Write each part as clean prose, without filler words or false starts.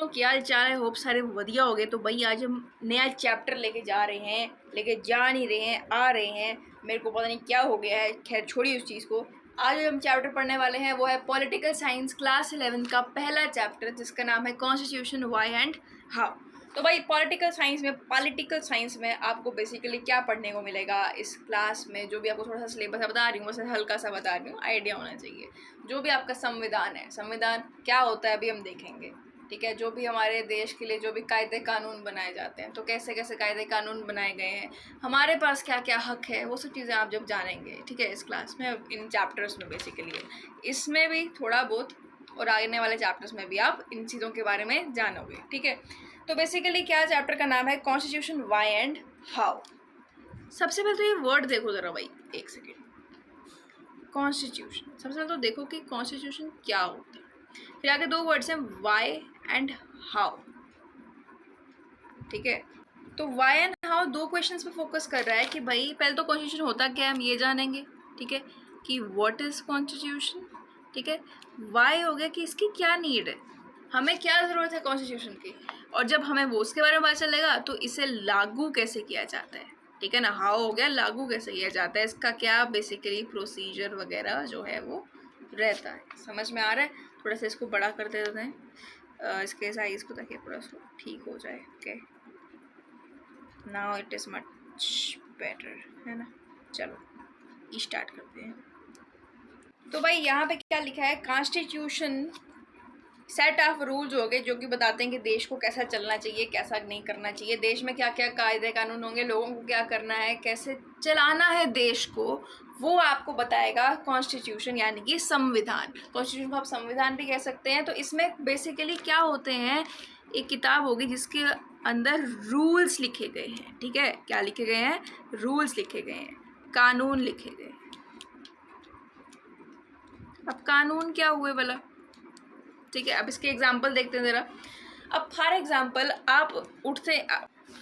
दोस्तों, क्या हाल चाल है? होप सारे बढ़िया हो गए। तो भाई आज हम नया चैप्टर लेके जा रहे हैं, लेके जा नहीं रहे हैं, आ रहे हैं। मेरे को पता नहीं क्या हो गया है, खैर छोड़िए उस चीज़ को। आज जो हम चैप्टर पढ़ने वाले हैं वो है पॉलिटिकल साइंस क्लास 11 का पहला चैप्टर, जिसका नाम है कॉन्स्टिट्यूशन वाई एंड हाउ। तो भाई पॉलिटिकल साइंस में आपको बेसिकली क्या पढ़ने को मिलेगा इस क्लास में, जो भी आपको थोड़ा सा सिलेबस बता रही हूँ, बस हल्का सा बता रही हूँ, आइडिया होना चाहिए। जो भी आपका संविधान है, संविधान क्या होता है अभी हम देखेंगे, ठीक है। जो भी हमारे देश के लिए जो भी कायदे कानून बनाए जाते हैं, तो कैसे कैसे कायदे कानून बनाए गए हैं, हमारे पास क्या क्या हक है, वो सब चीज़ें आप जब जानेंगे, ठीक है, इस क्लास में, इन चैप्टर्स में बेसिकली। इसमें भी थोड़ा बहुत और आने वाले चैप्टर्स में भी आप इन चीज़ों के बारे में जानोगे, ठीक है। तो बेसिकली क्या चैप्टर का नाम है कॉन्स्टिट्यूशन वाई एंड हाउ। सबसे पहले तो ये वर्ड देखो ज़रा भाई, एक सेकेंड। कॉन्स्टिट्यूशन, सबसे पहले तो देखो कि कॉन्स्टिट्यूशन क्या होता है। फिर आगे दो वर्ड्स हैं, वाई एंड हाउ, ठीक है। तो वाई एंड हाउ दो क्वेश्चंस पे फोकस कर रहा है कि भाई पहले तो कॉन्स्टिट्यूशन होता क्या है हम ये जानेंगे, ठीक है, कि व्हाट इज़ कॉन्स्टिट्यूशन, ठीक है। वाई हो गया कि इसकी क्या नीड है, हमें क्या ज़रूरत है कॉन्स्टिट्यूशन की, और जब हमें वो उसके बारे में पता चलेगा तो इसे लागू कैसे किया जाता है, ठीक है ना। हाउ हो गया लागू कैसे किया जाता है, इसका क्या बेसिकली प्रोसीजर वगैरह जो है वो रहता है। समझ में आ रहा है? थोड़ा सा इसको बड़ा कर देते हैं, इसके साइज को, ताकि थोड़ा सा ठीक हो जाए। Okay, now it is much better, है ना। चलो स्टार्ट करते हैं। तो भाई यहाँ पे क्या लिखा है, कॉन्स्टिट्यूशन सेट ऑफ रूल्स हो गए जो कि बताते हैं कि देश को कैसा चलना चाहिए, कैसा नहीं करना चाहिए, देश में क्या क्या कायदे कानून होंगे, लोगों को क्या करना है, कैसे चलाना है देश को, वो आपको बताएगा कॉन्स्टिट्यूशन, यानी कि संविधान। कॉन्स्टिट्यूशन को आप संविधान भी कह सकते हैं। तो इसमें बेसिकली क्या होते हैं, एक किताब होगी जिसके अंदर रूल्स लिखे गए हैं, ठीक है। क्या लिखे गए हैं? रूल्स लिखे गए हैं, कानून लिखे गए हैं। अब कानून क्या हुए भला, ठीक है। अब इसके एग्जाम्पल देखते हैं ज़रा। अब फॉर एग्जाम्पल आप उठते,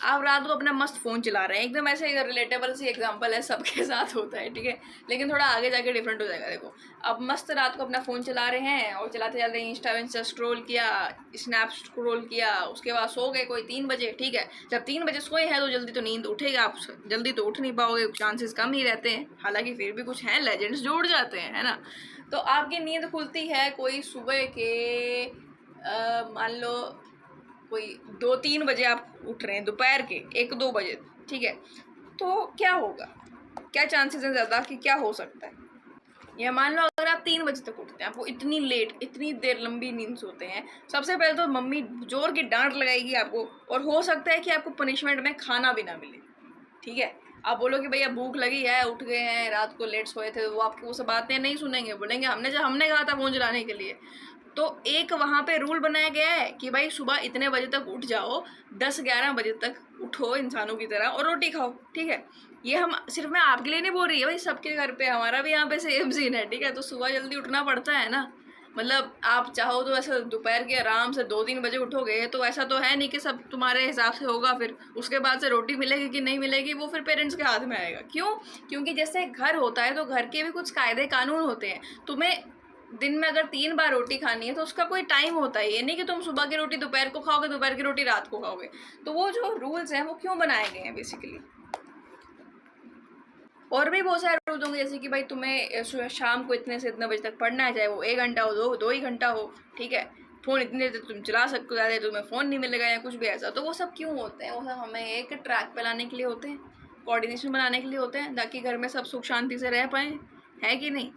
आप रात को अपना मस्त फ़ोन चला रहे हैं, एकदम ऐसे रिलेटेबल सी एग्जांपल है, सबके साथ होता है, ठीक है, लेकिन थोड़ा आगे जाके डिफरेंट हो जाएगा। देखो, अब मस्त रात को अपना फ़ोन चला रहे हैं और चलाते चलाते इंस्टा स्क्रॉल किया, स्नैप स्क्रॉल किया, उसके बाद सो गए कोई 3 बजे, ठीक है। जब 3 बजे सोए हैं तो जल्दी तो नींद उठेगा, आप जल्दी तो उठ नहीं पाओगे, चांसेस कम ही रहते हैं, हालांकि फिर भी कुछ हैं लेजेंड्स जो उड़ जाते हैं, है ना। तो आपकी नींद खुलती है कोई सुबह के मान लो कोई 2-3 बजे आप उठ रहे हैं, दोपहर के 1-2 बजे, ठीक है। तो क्या होगा, क्या चांसेस हैं ज़्यादा कि क्या हो सकता है, या मान लो अगर आप 3 बजे तक उठते हैं, आपको इतनी लेट, इतनी देर लंबी नींद सोते हैं, सबसे पहले तो मम्मी जोर की डांट लगाएगी आपको, और हो सकता है कि आपको पनिशमेंट में खाना भी ना मिले, ठीक है। आप बोलो कि भैया भूख लगी है, उठ गए हैं, रात को लेट सोए थे, वो आपकी वो सब बातें नहीं सुनेंगे, बोलेंगे हमने कहा था फ़ोन चलाने के लिए। तो एक वहाँ पे रूल बनाया गया है कि भाई सुबह इतने बजे तक उठ जाओ, 10-11 बजे तक उठो इंसानों की तरह और रोटी खाओ, ठीक है। ये हम सिर्फ मैं आपके लिए नहीं बोल रही है भाई, सबके घर पे, हमारा भी यहाँ पे सेम सीन है, ठीक है। तो सुबह जल्दी उठना पड़ता है ना, मतलब आप चाहो तो ऐसे दोपहर के आराम से 2-3 बजे उठोगे, तो ऐसा तो है नहीं कि सब तुम्हारे हिसाब से होगा। फिर उसके बाद से रोटी मिलेगी कि नहीं मिलेगी वो फिर पेरेंट्स के हाथ में आएगा। क्यों? क्योंकि जैसे घर होता है तो घर के भी कुछ कायदे कानून होते हैं। तुम्हें दिन में अगर 3 बार रोटी खानी है तो उसका कोई टाइम होता है, ये नहीं कि तुम सुबह की रोटी दोपहर को खाओगे, दोपहर की रोटी रात को खाओगे। तो वो जो रूल्स हैं वो क्यों बनाए गए हैं बेसिकली। और भी बहुत सारे रूल्स होंगे, जैसे कि भाई तुम्हें शाम को इतने से इतने बजे तक पढ़ना है, चाहे वो 1 घंटा हो, 2 ही घंटा हो, ठीक है। फ़ोन इतनी देर तक तुम चला सकते हो, ज़्यादा तुम्हें फ़ोन नहीं मिलेगा या कुछ भी ऐसा। तो वो सब क्यों होते हैं? वो सब हमें एक ट्रैक पे लाने के लिए होते हैं, कोऑर्डिनेशन बनाने के लिए होते हैं, ताकि घर में सब सुख शांति से रह पाएँ, है कि नहीं।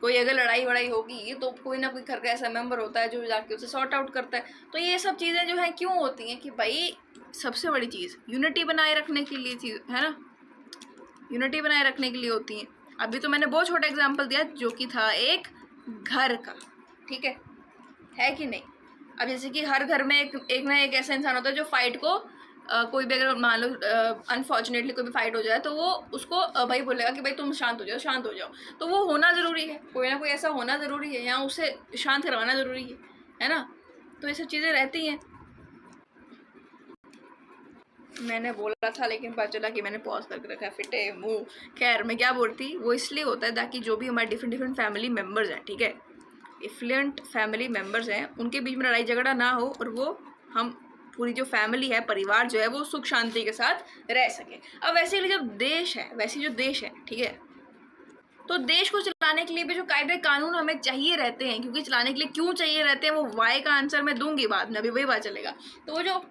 कोई अगर लड़ाई वड़ाई होगी तो कोई ना कोई घर का ऐसा मेंबर होता है जो जाके उसे सॉर्ट आउट करता है। तो ये सब चीज़ें जो हैं क्यों होती हैं कि भाई सबसे बड़ी चीज़ यूनिटी बनाए रखने के लिए चीज़ है ना, यूनिटी बनाए रखने के लिए होती हैं। अभी तो मैंने बहुत छोटा एग्जांपल दिया जो कि था एक घर का, ठीक है कि नहीं। अब जैसे कि हर घर में एक ना एक ऐसा इंसान होता है जो फाइट को कोई भी अगर मान लो अनफॉर्चुनेटली कोई भी फाइट हो जाए तो वो उसको भाई बोलेगा कि भाई तुम शांत हो जाओ। तो वो होना ज़रूरी है, कोई ना कोई ऐसा होना ज़रूरी है, यहाँ उसे शांत करवाना ज़रूरी है ना। तो ये सब चीज़ें रहती हैं। मैंने बोला था लेकिन पता चला कि मैंने पॉज करके रखा है, फिटे मुँह। खैर मैं क्या बोलती, वो इसलिए होता है ताकि जो भी हमारे डिफरेंट फैमिली मेम्बर्स हैं, ठीक है, एफ्लुएंट फैमिली मेम्बर्स हैं उनके बीच में लड़ाई झगड़ा ना हो और वो हम पूरी जो फैमिली है, परिवार जो है, वो सुख शांति के साथ रह सके। अब वैसे जब देश है, वैसे जो देश है, ठीक है, तो देश को चलाने के लिए भी जो कायदे कानून हमें चाहिए रहते हैं, क्योंकि चलाने के लिए क्यों चाहिए रहते हैं वो वाई का आंसर मैं दूंगी बाद में, अभी वही बात चलेगा। तो वो जो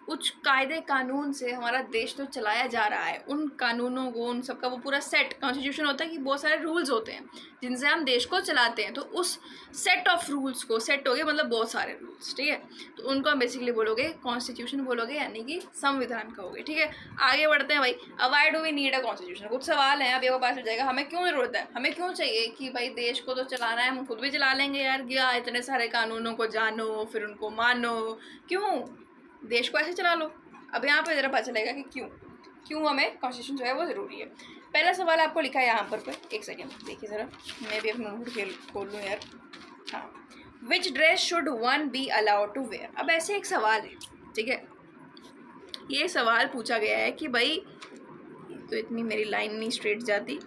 कुछ कायदे कानून से हमारा देश तो चलाया जा रहा है, उन कानूनों को, उन सबका वो पूरा सेट, कॉन्स्टिट्यूशन होता है कि बहुत सारे रूल्स होते हैं जिनसे हम देश को चलाते हैं। तो उस सेट ऑफ रूल्स को, सेट हो गए मतलब बहुत सारे रूल्स, ठीक है, तो उनको हम बेसिकली बोलोगे कॉन्स्टिट्यूशन बोलोगे, यानी कि संविधान कहोगे, ठीक है। आगे बढ़ते हैं भाई। अब why do we need a constitution, कुछ सवाल हैं, अब ये पास हो जाएगा। हमें क्यों ज़रूरत है, हमें क्यों चाहिए कि भाई देश को तो चलाना है, हम खुद भी चला लेंगे यार, क्या इतने सारे कानूनों को जानो फिर उनको मानो, क्यों, देश को ऐसे चला लो। अब यहाँ पे ज़रा पता चलेगा कि क्यों हमें कॉन्स्टिट्यूशन जो है वो ज़रूरी है। पहला सवाल आपको लिखा है यहाँ पर एक सेकेंड देखिए ज़रा, मैं भी अपना नोट खोल लूँ यार। हाँ, which dress should one be allowed to wear. अब ऐसे एक सवाल है, ठीक है, ये सवाल पूछा गया है कि भाई, तो इतनी मेरी लाइन नहीं स्ट्रेट जाती,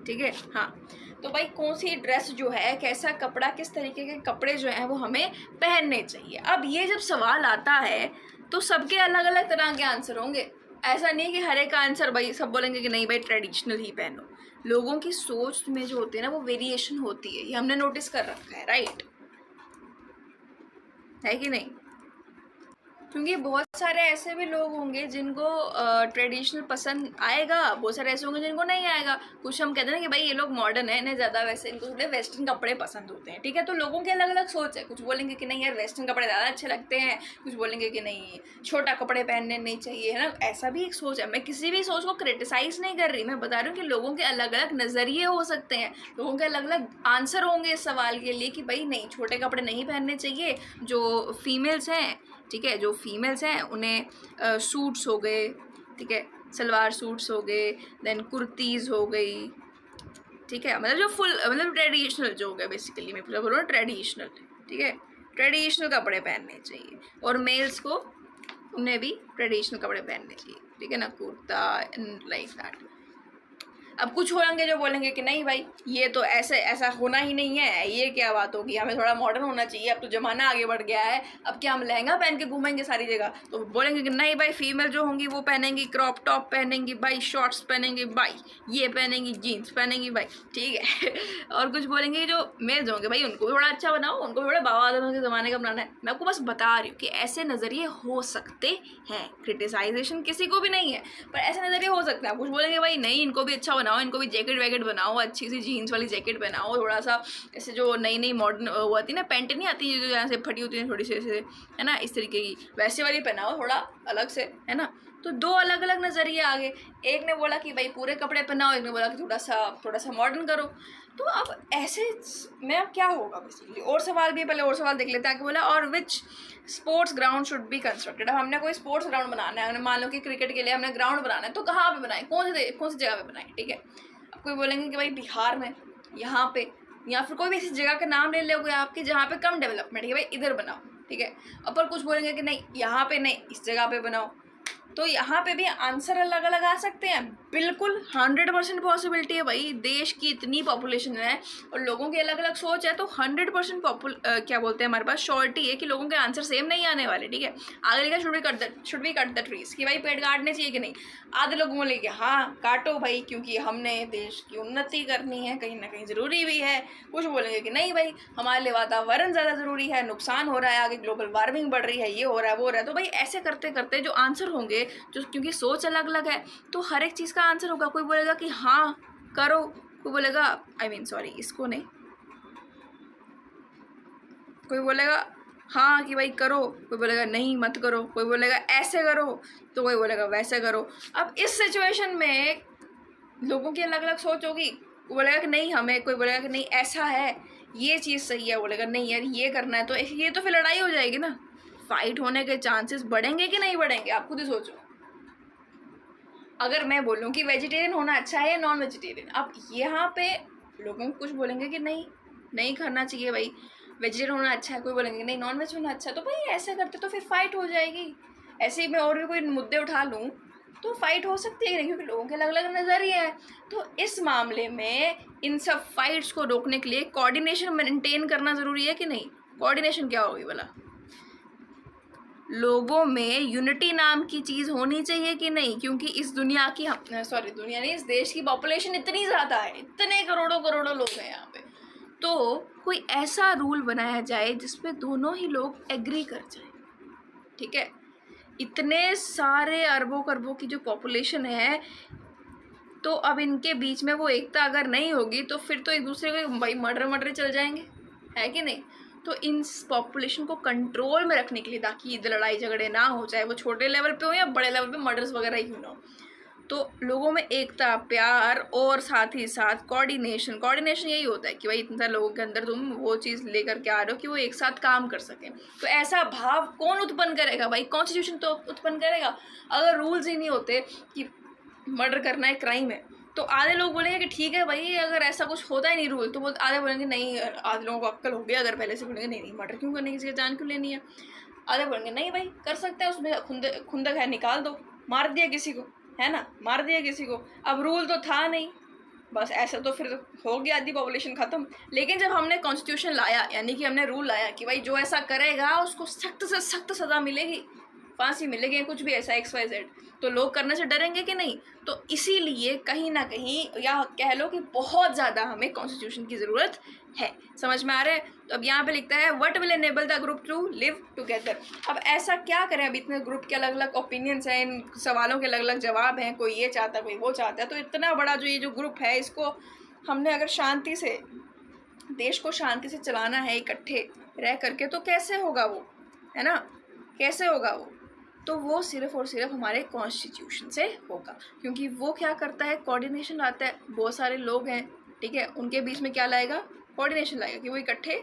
ठीक है। हाँ, तो भाई कौन सी ड्रेस जो है, कैसा कपड़ा, किस तरीके के कपड़े जो हैं वो हमें पहनने चाहिए। अब ये जब सवाल आता है तो सबके अलग अलग तरह के आंसर होंगे। ऐसा नहीं कि हर एक आंसर भाई सब बोलेंगे कि नहीं भाई ट्रेडिशनल ही पहनो। लोगों की सोच में जो होती है ना वो वेरिएशन होती है, ये हमने नोटिस कर रखा है, राइट है कि नहीं। क्योंकि बहुत सारे ऐसे भी लोग होंगे जिनको ट्रेडिशनल पसंद आएगा, बहुत सारे ऐसे होंगे जिनको नहीं आएगा। कुछ हम कहते हैं ना कि भाई ये लोग मॉडर्न है, इन्हें ज़्यादा वैसे इनको थोड़े वेस्टर्न कपड़े पसंद होते हैं, ठीक है। तो लोगों की अलग अलग सोच है, कुछ बोलेंगे कि नहीं यार वेस्टर्न कपड़े ज़्यादा अच्छे लगते हैं, कुछ बोलेंगे कि नहीं छोटा कपड़े पहनने नहीं चाहिए, है ना। ऐसा भी एक सोच है, मैं किसी भी सोच को क्रिटिसाइज़ नहीं कर रही, मैं बता रही हूँ कि लोगों के अलग अलग नज़रिए हो सकते हैं, लोगों के अलग अलग आंसर होंगे इस सवाल के लिए कि भाई नहीं छोटे कपड़े नहीं पहनने चाहिए। जो फीमेल्स हैं, ठीक है, जो फीमेल्स हैं उन्हें सूट्स हो गए, ठीक है, सलवार सूट्स हो गए, देन कुर्तीज़ हो गई, ठीक है, मतलब जो फुल मतलब ट्रेडिशनल जो हो गया, बेसिकली मैं पूरा बोल रहा हूँ ट्रेडिशनल, ठीक है, ट्रेडिशनल कपड़े पहनने चाहिए। और मेल्स को उन्हें भी ट्रेडिशनल कपड़े पहनने चाहिए, ठीक है ना, कुर्ता एंड लाइक दैट। अब कुछ होंगे जो बोलेंगे कि नहीं भाई ये तो ऐसा होना ही नहीं है, ये क्या बात होगी, हमें थोड़ा मॉडर्न होना चाहिए, अब तो ज़माना आगे बढ़ गया है, अब क्या हम लहंगा पहन के घूमेंगे सारी जगह। तो बोलेंगे कि नहीं भाई फीमेल जो होंगी वो पहनेंगी क्रॉप टॉप पहनेंगी भाई, शॉर्ट्स पहनेंगी भाई, ये पहनेंगी जीन्स पहनेंगी भाई, ठीक है। और कुछ बोलेंगे जो मेल्स होंगे भाई उनको भी थोड़ा अच्छा बनाओ, उनको भी थोड़ा बाबा आदम के ज़माने का बनाना है। मैं आपको बस बता रही हूँ कि ऐसे नज़रिए हो सकते हैं, क्रिटिसाइजेशन किसी को भी नहीं है, पर ऐसे नज़रिए हो सकते हैं। कुछ बोलेंगे भाई नहीं इनको भी अच्छा बनाओ, इनको भी जैकेट वैकेट बनाओ, अच्छी सी जीन्स वाली जैकेट बनाओ, थोड़ा सा ऐसे जो नई नई मॉडर्न वो आती है ना, पैंट नहीं आती जो यहाँ से फटी होती है थोड़ी सी ऐसे, है ना, इस तरीके की वैसे वाली पहनाओ थोड़ा अलग से, है ना। तो दो अलग अलग नज़रिए आ गए, एक ने बोला कि भाई पूरे कपड़े पहनाओ, एक ने बोला कि थोड़ा सा मॉडर्न करो। तो अब ऐसे में अब क्या होगा बेसिकली। और सवाल भी पहले और सवाल देख लेते हैं कि बोला और विच sports ground should be constructed. अब हमने कोई स्पोर्ट्स ग्राउंड बनाना है, मान लो कि क्रिकेट के लिए हमने ग्राउंड बनाना है, तो कहाँ पे बनाए, कौन सी जगह पे बनाए, ठीक है। अब कोई बोलेंगे कि भाई बिहार में यहाँ पे, या फिर कोई भी ऐसी जगह का नाम ले लोगे आपकी जहाँ पे कम डेवलपमेंट है, भाई इधर बनाओ, ठीक है। अब पर कुछ बोलेंगे कि नहीं यहाँ पे नहीं, इस जगह पे बनाओ। तो यहाँ पे भी आंसर अलग अलग आ सकते हैं, बिल्कुल 100% पॉसिबिलिटी है भाई। देश की इतनी पॉपुलेशन है और लोगों की अलग अलग सोच है, तो 100% क्या बोलते हैं हमारे पास श्योरिटी है कि लोगों के आंसर सेम नहीं आने वाले, ठीक है। आगे लिखा should be cut the trees, कि भाई पेड़ काटने चाहिए कि नहीं। आधे लोग बोलेंगे हाँ काटो भाई क्योंकि हमने देश की उन्नति करनी है, कहीं ना कहीं ज़रूरी भी है। कुछ बोलेंगे कि नहीं भाई हमारे लिए वातावरण ज़्यादा ज़रूरी है, नुकसान हो रहा है, आगे ग्लोबल वार्मिंग बढ़ रही है, ये हो रहा है वो हो रहा है। तो भाई ऐसे करते करते जो आंसर होंगे, जो क्योंकि सोच अलग अलग है, तो हर एक चीज़ का आंसर होगा। कोई बोलेगा कि हाँ करो, कोई बोलेगा इसको नहीं, कोई बोलेगा हाँ कि भाई करो, कोई बोलेगा नहीं मत करो, कोई बोलेगा ऐसे करो, तो कोई बोलेगा वैसे करो। अब इस सिचुएशन में लोगों की अलग अलग सोच होगी। कोई बोलेगा कि नहीं हमें, कोई बोलेगा कि नहीं ऐसा है, ये चीज़ सही है, बोलेगा नहीं यार ये करना है, तो ये तो फिर लड़ाई हो जाएगी ना, फाइट होने के चांसेस बढ़ेंगे कि नहीं बढ़ेंगे, आप खुद ही सोचो। अगर मैं बोलूँ कि वेजिटेरियन होना अच्छा है या नॉन वेजिटेरियन, अब यहाँ पे लोगों कुछ बोलेंगे कि नहीं खाना चाहिए भाई, वेजिटेरियन होना अच्छा है, कोई बोलेंगे नहीं नॉन वेज होना अच्छा है, तो भाई ऐसे करते तो फिर फाइट हो जाएगी। ऐसे ही मैं और भी कोई मुद्दे उठा लूँ तो फाइट हो सकती है कि नहीं, क्योंकि लोगों के अलग अलग नज़रिए हैं। तो इस मामले में इन सब फाइट्स को रोकने के लिए कोऑर्डिनेशन मेंटेन करना ज़रूरी है कि नहीं। कोऑर्डिनेशन क्या होगी भला, लोगों में यूनिटी नाम की चीज़ होनी चाहिए कि नहीं, क्योंकि इस दुनिया की दुनिया नहीं, इस देश की पॉपुलेशन इतनी ज़्यादा है, इतने करोड़ों करोड़ों लोग हैं यहाँ पे। तो कोई ऐसा रूल बनाया जाए जिसपे दोनों ही लोग एग्री कर जाए, ठीक है। इतने सारे अरबों खरबों की जो पॉपुलेशन है, तो अब इनके बीच में वो एकता अगर नहीं होगी तो फिर तो एक दूसरे को भाई मर्डर चल जाएंगे, है कि नहीं। तो इन पॉपुलेशन को कंट्रोल में रखने के लिए, ताकि लड़ाई झगड़े ना हो, चाहे वो छोटे लेवल पे हो या बड़े लेवल पे मर्डर्स वगैरह ही क्यों ना हो, तो लोगों में एकता, प्यार और साथ ही साथ कोऑर्डिनेशन यही होता है कि भाई इतने लोगों के अंदर तुम वो चीज़ लेकर के आ रहे हो कि वो एक साथ काम कर सकें। तो ऐसा भाव कौन उत्पन्न करेगा भाई, कॉन्स्टिट्यूशन तो उत्पन्न करेगा। अगर रूल्स ही नहीं होते कि मर्डर करना एक क्राइम है, तो आधे लोग बोलेंगे कि ठीक है भाई, अगर ऐसा कुछ होता ही नहीं रूल, तो वो आधे बोलेंगे नहीं, आधे लोगों को अक्ल हो गया, अगर पहले से बोलेंगे नहीं मर्डर क्यों करने, किसी की जान क्यों लेनी है। आधे बोलेंगे नहीं भाई कर सकते हैं, उसमें खुंदक है, निकाल दो, मार दिया किसी को, है ना, मार दिया किसी को। अब रूल तो था नहीं, बस ऐसा तो फिर हो गया, आधी पॉपुलेशन ख़त्म। लेकिन जब हमने कॉन्स्टिट्यूशन लाया, यानी कि हमने रूल लाया कि भाई जो ऐसा करेगा उसको सख्त से सख्त सज़ा मिलेगी, फांसी मिलेगी, कुछ भी ऐसा XYZ, तो लोग करने से डरेंगे कि नहीं। तो इसीलिए कहीं ना कहीं, या कह लो कि बहुत ज़्यादा हमें कॉन्स्टिट्यूशन की ज़रूरत है। समझ में आ रहा है। तो अब यहाँ पे लिखता है what will enable the group to live together. अब ऐसा क्या करें, अब इतने ग्रुप के अलग अलग ओपिनियंस हैं, इन सवालों के अलग अलग जवाब हैं, कोई ये चाहता है कोई वो चाहता है। तो इतना बड़ा जो ये जो ग्रुप है, इसको हमने अगर शांति से, देश को शांति से चलाना है इकट्ठे रह करके, तो कैसे होगा वो, है ना, कैसे होगा वो। तो वो सिर्फ और सिर्फ हमारे कॉन्स्टिट्यूशन से होगा, क्योंकि वो क्या करता है, कोऑर्डिनेशन लाता है। बहुत सारे लोग हैं, ठीक है, उनके बीच में क्या लाएगा, कोऑर्डिनेशन लाएगा, कि वो इकट्ठे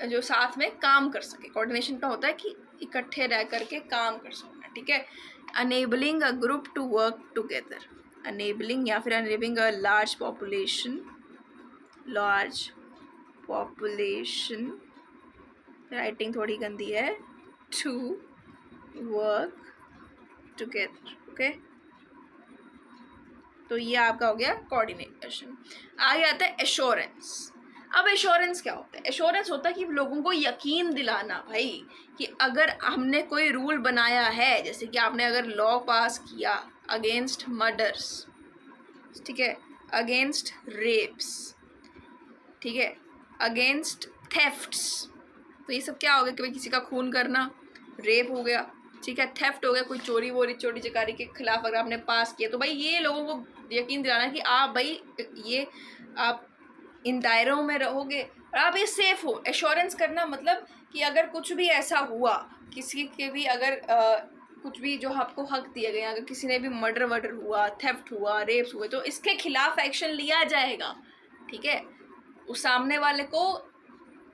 जो साथ में काम कर सके। कोऑर्डिनेशन का होता है कि इकट्ठे रह करके काम कर सकना, ठीक है। Enabling a group to work together, enabling या फिर enabling a large population, writing थोड़ी गंदी है, टू वर्क टुगेदर, ओके। तो ये आपका हो गया कोऑर्डिनेशन। आगे आता है एश्योरेंस। अब एश्योरेंस क्या होता है, एश्योरेंस होता है कि लोगों को यकीन दिलाना भाई, कि अगर हमने कोई रूल बनाया है, जैसे कि आपने अगर लॉ पास किया अगेंस्ट मर्डर्स, ठीक है, अगेंस्ट रेप्स, ठीक है, अगेंस्ट थेफ्ट्स, तो ये सब क्या हो गया कि भाई किसी का खून करना, रेप हो गया, ठीक है, थेफ्ट हो गया, कोई चोरी वोरी चोरी चकारी के खिलाफ अगर आपने पास किया, तो भाई ये लोगों को यकीन दिलाना कि आप भाई ये आप इन दायरों में रहोगे और आप ये सेफ हो। एश्योरेंस करना मतलब कि अगर कुछ भी ऐसा हुआ, किसी के भी अगर कुछ भी जो आपको हक दिए गए, अगर किसी ने भी मर्डर हुआ, थेफ्ट हुआ, रेप्स हुए, तो इसके खिलाफ एक्शन लिया जाएगा, ठीक है। उस सामने वाले को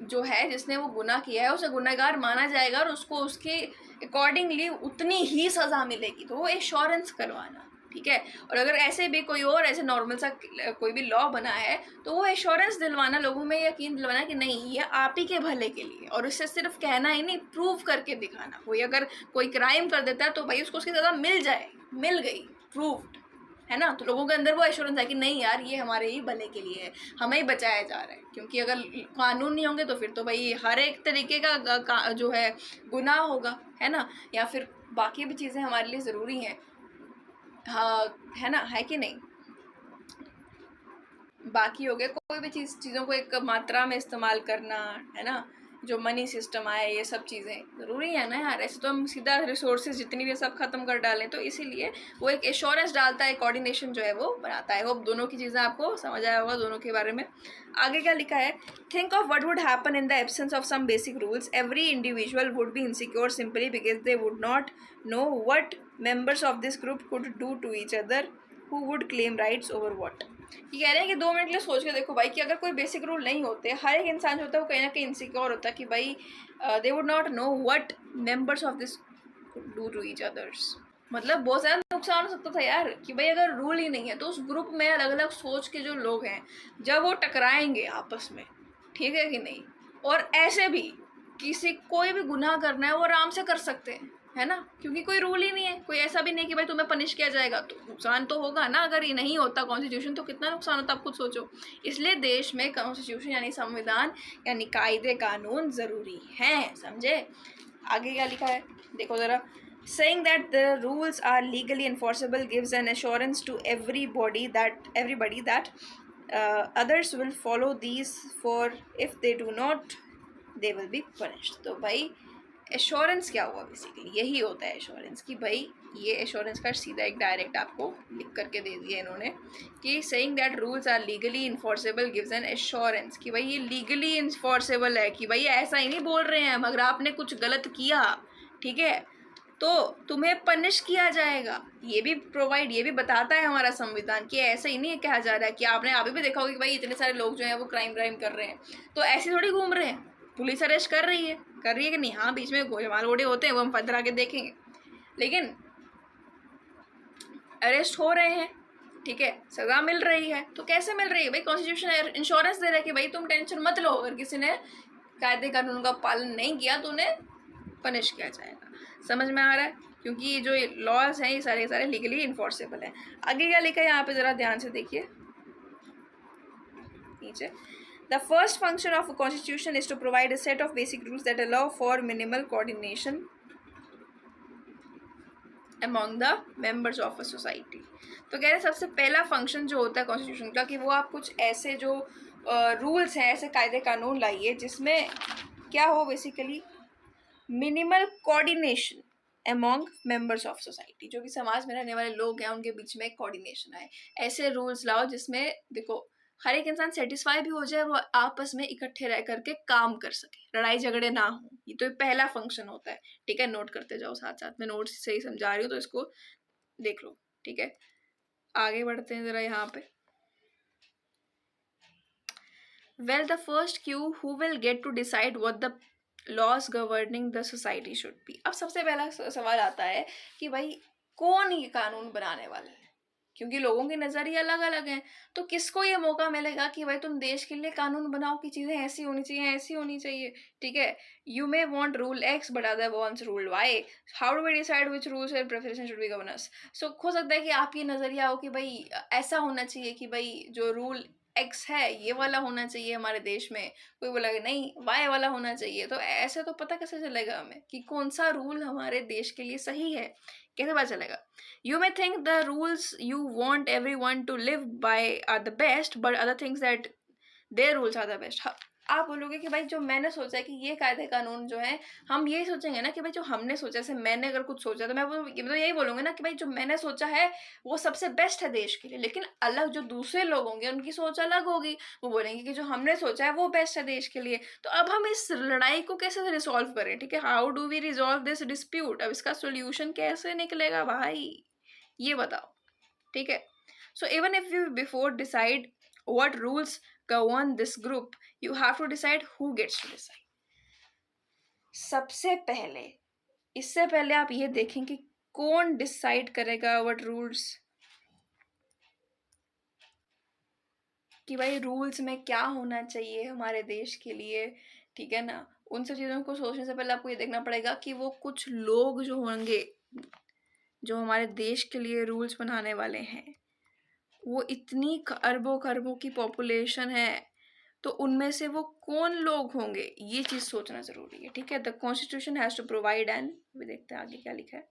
जो है, जिसने वो गुनाह किया है, उसे गुनहगार माना जाएगा और उसको उसके अकॉर्डिंगली उतनी ही सज़ा मिलेगी। तो वो एश्योरेंस करवाना, ठीक है। और अगर ऐसे भी कोई और ऐसे नॉर्मल सा कोई भी लॉ बना है, तो वो एश्योरेंस दिलवाना, लोगों में यकीन दिलवाना कि नहीं ये आप ही के भले के लिए, और इससे सिर्फ कहना ही नहीं, प्रूव करके दिखाना। कोई अगर कोई क्राइम कर देता है तो भाई उसको उसकी सज़ा मिल जाए, मिल गई, प्रूव्ड, है ना। तो लोगों के अंदर वो एश्योरेंस है कि नहीं यार ये हमारे ही भले के लिए है, हमें ही बचाया जा रहा है। क्योंकि अगर कानून नहीं होंगे तो फिर तो भाई हर एक तरीके का जो है गुनाह होगा, है ना, या फिर बाकी भी चीज़ें हमारे लिए ज़रूरी हैं, हाँ, है ना, है कि नहीं। बाकी हो गया कोई भी चीज़ों को एक मात्रा में इस्तेमाल करना, है ना, जो मनी सिस्टम आए, ये सब चीज़ें ज़रूरी है ना यार। ऐसे तो हम सीधा रिसोर्सेज जितनी भी सब ख़त्म कर डालें, तो इसीलिए वो एक एश्योरेंस डालता है, कोऑर्डिनेशन जो है वो बनाता है। वो दोनों की चीज़ें आपको समझ आया होगा, दोनों के बारे में। आगे क्या लिखा है, think of what would happen in the absence of some basic rules, every individual would be insecure simply because they would not know what members of this group could do to each other, who would claim rights over what. ये कह रहे हैं कि 2 minute के लिए सोच के देखो भाई, कि अगर कोई बेसिक रूल नहीं होते, हर एक इंसान जो होता है वो कहीं ना कहीं इनसिक्योर होता है कि भाई they would not know what members of this do to each others. मतलब बहुत ज़्यादा नुकसान हो सकता था यार, कि भाई अगर रूल ही नहीं है तो उस ग्रुप में अलग अलग सोच के जो लोग हैं, जब वो टकराएंगे आपस में, ठीक है कि नहीं। और ऐसे भी किसी कोई भी गुनाह करना है वो आराम से कर सकते हैं, है ना, क्योंकि कोई रूल ही नहीं है, कोई ऐसा भी नहीं कि भाई तुम्हें पनिश किया जाएगा। तो नुकसान तो होगा ना, अगर ये नहीं होता कॉन्स्टिट्यूशन तो कितना नुकसान होता, आप खुद सोचो। इसलिए देश में कॉन्स्टिट्यूशन यानी संविधान यानी कायदे कानून ज़रूरी हैं, समझे। आगे क्या लिखा है देखो ज़रा। saying that the rules are legally enforceable gives an assurance to everybody that others will follow these, for if they do not they will be punished। तो भाई एश्योरेंस क्या हुआ, बेसिकली यही होता है एश्योरेंस, कि भाई ये एश्योरेंस का सीधा एक डायरेक्ट आपको लिख करके दे दिया इन्होंने कि saying that rules are legally enforceable gives an assurance, कि भाई ये लीगली इन्फोर्सेबल है, कि भाई ऐसा ही नहीं बोल रहे हैं अगर आपने कुछ गलत किया, ठीक है, तो तुम्हें पनिश किया जाएगा। ये भी बताता है हमारा संविधान कि ऐसा ही नहीं कहा जा रहा है कि आपने अभी भी देखा होगा कि भाई इतने सारे लोग जो हैं वो क्राइम कर रहे हैं, तो ऐसे थोड़ी घूम रहे हैं, पुलिस अरेस्ट कर रही है कि नहीं, हाँ बीच में गोलमाल वोड़े होते हैं वो हम पथरा के देखेंगे, लेकिन अरेस्ट हो रहे हैं, ठीक है, सज़ा मिल रही है। तो कैसे मिल रही है भाई, कॉन्स्टिट्यूशन इंश्योरेंस दे रहा है कि भाई तुम टेंशन मत लो, अगर किसी ने कायदे कानून का पालन नहीं किया तो उन्हें पनिश किया जाएगा। समझ में आ रहा है, क्योंकि ये जो लॉज हैं ये सारे लीगली इन्फोर्सेबल हैं। आगे क्या लिखा है यहाँ पे ज़रा ध्यान से देखिए नीचे। The first function of a constitution is to provide a set of basic rules that allow for minimal coordination among the members of a society। तो कह रहे सबसे पहला फंक्शन जो होता है कॉन्स्टिट्यूशन का कि वो आप कुछ ऐसे जो रूल्स हैं, ऐसे कायदे कानून लाइए जिसमें क्या हो, basically minimal coordination among members of society, जो भी समाज में रहने वाले लोग हैं उनके बीच में कोऑर्डिनेशन आए। ऐसे रूल्स लाओ जिसमें देखो हर एक इंसान सेटिस्फाई भी हो जाए, वो आपस में इकट्ठे रह करके काम कर सके, लड़ाई झगड़े ना हो। ये तो पहला फंक्शन होता है, ठीक है, नोट करते जाओ साथ साथ में, नोट से ही समझा रही हूँ तो इसको देख लो, ठीक है। आगे बढ़ते हैं ज़रा यहाँ पे। Well the first Q who will get to decide what the laws governing the society should be. अब सबसे पहला सवाल आता है कि भाई कौन ये कानून बनाने वाला है, क्योंकि लोगों के नज़रिए अलग अलग हैं, तो किसको ये मौका मिलेगा कि भाई तुम देश के लिए कानून बनाओ कि चीज़ें ऐसी होनी चाहिए, ऐसी होनी चाहिए, ठीक है। You may want rule X but other wants rule Y, how do we decide which rules and preference should be govern us. So हो सकता है कि आपकी नज़रिया हो कि भाई ऐसा होना चाहिए कि भाई जो रूल एक्स है ये वाला होना चाहिए हमारे देश में, कोई बोला कि नहीं वाई वाला होना चाहिए। तो ऐसे तो पता कैसे चलेगा हमें कि कौन सा रूल हमारे देश के लिए सही है, कैसे पता चलेगा। You may think the rules you want everyone to live by are the best, but other things that their rules are the best। आप बोलोगे कि भाई जो मैंने सोचा है कि ये कायदे कानून जो है, हम यही सोचेंगे ना कि भाई जो हमने सोचा, जैसे मैंने अगर कुछ सोचा तो मैं तो यही बोलूँगी ना कि भाई जो मैंने सोचा है वो सबसे बेस्ट है देश के लिए, लेकिन अलग जो दूसरे लोग होंगे उनकी सोच अलग होगी, वो बोलेंगे कि जो हमने सोचा है वो बेस्ट है देश के लिए। तो अब हम इस लड़ाई को कैसे रिसॉल्व करें, ठीक है, how do we resolve this dispute, अब इसका सोल्यूशन कैसे निकलेगा भाई, ये बताओ, ठीक है। So even if you before decide what rules govern this group, you have to decide who gets to decide। सबसे पहले, इससे पहले आप ये देखें कि कौन डिसाइड करेगा what rules, कि भाई रूल्स में क्या होना चाहिए हमारे देश के लिए, ठीक है ना। उन सब चीज़ों को सोचने से पहले आपको ये देखना पड़ेगा कि वो कुछ लोग जो होंगे जो हमारे देश के लिए रूल्स बनाने वाले हैं, वो इतनी अरबों खरबों की पॉपुलेशन है, तो उनमें से वो कौन लोग होंगे, ये चीज़ सोचना ज़रूरी है, ठीक है। The constitution has to provide and, भी देखते हैं आगे क्या लिखा है।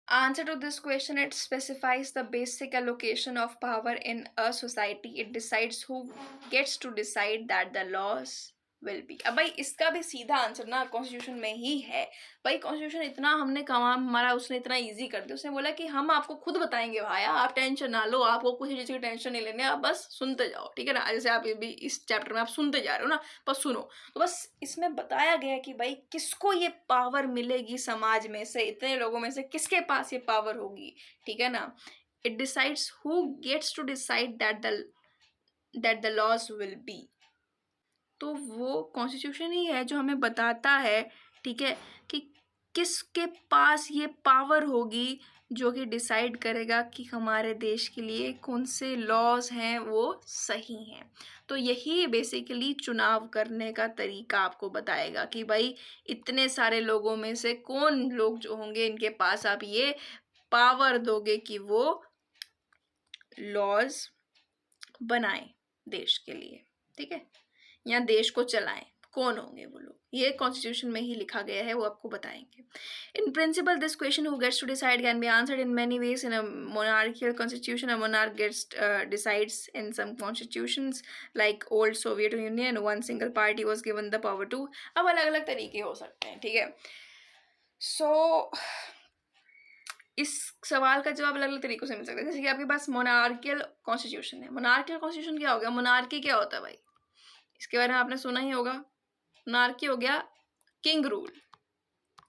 Answer to this question, it specifies the basic allocation of power in a society। It decides who gets to decide that the laws will be। अब भाई इसका भी सीधा आंसर ना कॉन्स्टिट्यूशन में ही है। भाई कॉन्स्टिट्यूशन इतना हमने काम हमारा उसने इतना इजी कर दिया, उसने बोला कि हम आपको खुद बताएंगे भाई, आप टेंशन ना लो, आपको कुछ चीज़ की टेंशन नहीं लेने, आप बस सुनते जाओ, ठीक है ना। जैसे आप भी इस चैप्टर में आप सुनते जा रहे हो ना, बस सुनो। तो बस इसमें बताया गया है कि भाई किसको ये पावर मिलेगी, समाज में से इतने लोगों में से किसके पास ये पावर होगी, ठीक है ना। It decides who gets to decide that the laws will be. तो वो कॉन्स्टिट्यूशन ही है जो हमें बताता है, ठीक है, कि किसके पास ये पावर होगी जो कि डिसाइड करेगा कि हमारे देश के लिए कौन से लॉज हैं वो सही हैं। तो यही बेसिकली चुनाव करने का तरीका आपको बताएगा कि भाई इतने सारे लोगों में से कौन लोग जो होंगे इनके पास आप ये पावर दोगे कि वो लॉज बनाएं देश के लिए, ठीक है, या देश को चलाएं। कौन होंगे वो लोग, ये कॉन्स्टिट्यूशन में ही लिखा गया है, वो आपको बताएंगे। In principle this question who gets to decide can be answered in many ways. In a monarchial constitution a monarch gets decides. In some constitutions like old Soviet Union one single party was given the power to. अब अलग अलग तरीके हो सकते हैं, ठीक है। सो इस सवाल का जवाब अलग अलग तरीकों से मिल सकता है। जैसे कि आपके पास मोनार्कियल कॉन्स्टिट्यूशन है। मोनार्कियल कॉन्स्टिट्यूशन क्या हो गया? मोनार्की क्या होता है भाई, इसके बारे में आपने सुना ही होगा। मोनार्की हो गया किंग रूल,